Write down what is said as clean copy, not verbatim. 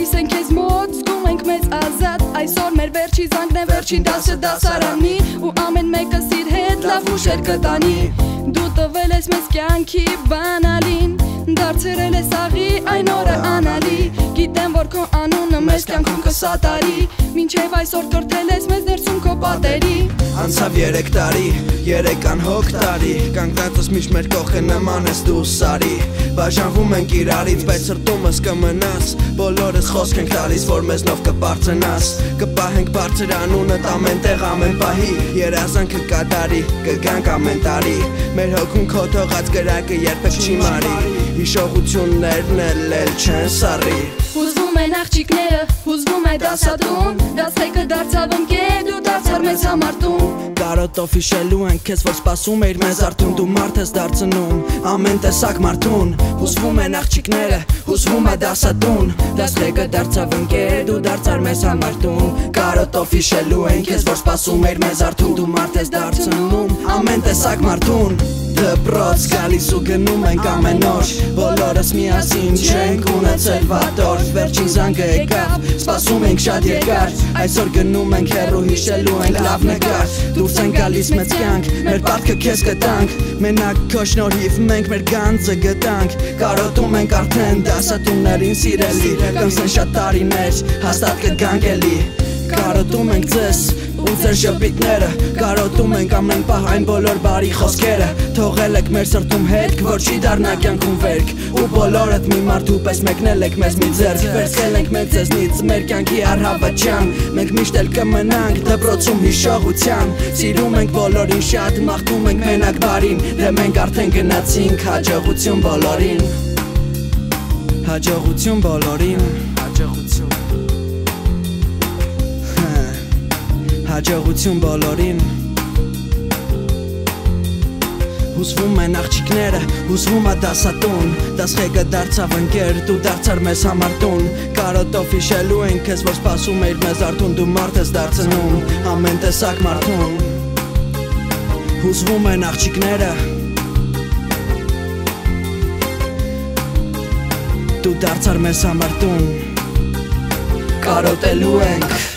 գալիս են քեզ մոտ, զգում ենք մեզ ազատ, այսօր մեր վերջի զանգն է վերջին դասը դասարանի, ու ամեն մեկը իր հետ լավ հուշեր կտանի, դու տվել ես մեզ կյանքի բանալին, դարձրել ես աղի այն օրը անալի, գիտեմ որ քո անունը մեզ կյանքում կսատարի, մինչև այսօր կրթել ես մեզ ներսում քո պատերի։ Անցավ 3 տարի, 3 անհոգ տարի, կանգնածս միշտ մեր կողքը նման ես դու սարի, բաժանվում ենք իրարից, բայց սրտումս կմնաս, բոլորս խոսք ենք տալիս, որ մեզնով կբարձրանաս, կպահենք բարձր անունդ ամեն տեղ ամեն պահի, երազանքը կատարի, կգանք ամեն տարի, մեր հոգուն քո թողած գրակը երբեք չի մարի, հիշողություններն էլ չեն սառի։ Հուզվում են աղջիկները, հուզվում է դասատուն, դասեքը դարձավ ընկեր, դու դարձար մեզ համար տուն, Կարոտով հիշելու ենք քեզ, որ սպասում էիր մեզ արդուն, դու մարդ ես դարձնում, ամեն տեսակ մարդուն, հուզվում են աղջիկները, հուզվում է դասատուն, դասեքը դարձավ ընկեր, դու դարձար մեզ համար տուն, Կարոտով հիշելու ենք քեզ, որ սպասում էիր մեզ արդուն, դու մարդ ես դարձնում, ամեն տեսակ մարդուն, դպրոց գալիս ու գնում ենք ամեն օր, բոլորս միասին չենք ունեցել վատ օր, վերջին զանգը եկավ, սպասում ենք շատ երկար, այսօր գնում ենք հեռու հիշելու ենք լավ նկար, դուրս են գալիս մեծ կյանք, մեր պարտքը քեզ կտանք, մենակ քո շնորհիվ մենք մեր գանձը գտանք, կարոտում ենք արդեն դասատուններին սիրելի, կնսեն շատ տարիներ, հաստատ կգանք էլի, կարոտում ենք ձեզ ու ձեր ժպիտները, կարոտում ենք ամեն պահ այն բոլոր բարի խոսքերը, թողել եք մեր սրտում հետք, որ չի դառնա կյանքում վերք, ու բոլորդ մի մարդու պես մեկնել եք մեզ մի ձեռք, վերցրել ենք մենք ձեզնից մեր կյանքի առհավատյան, մենք միշտ էլ կմնանք դպրոցում հիշողության, սիրում ենք բոլորին շատ, մաղթում ենք մենակ բարին, դե մենք արդեն գնացինք, հաջողություն բոլորին, հաջողություն բոլորին, հաջողություն Հաջողություն բոլորին Հուզվում են աղջիկները, հուզվում է դասատուն, դասեքը դարձավ ընկեր, դու դարձար մեզ համար տուն, կարոտով հիշելու ենք քեզ, որ սպասում էիր մեզ արդուն, դու մարդ ես դարձնում, ամեն տեսակ մարդուն, հուզվում են աղջիկները, դու դարձար մեզ համար տուն, կարոտելու ենք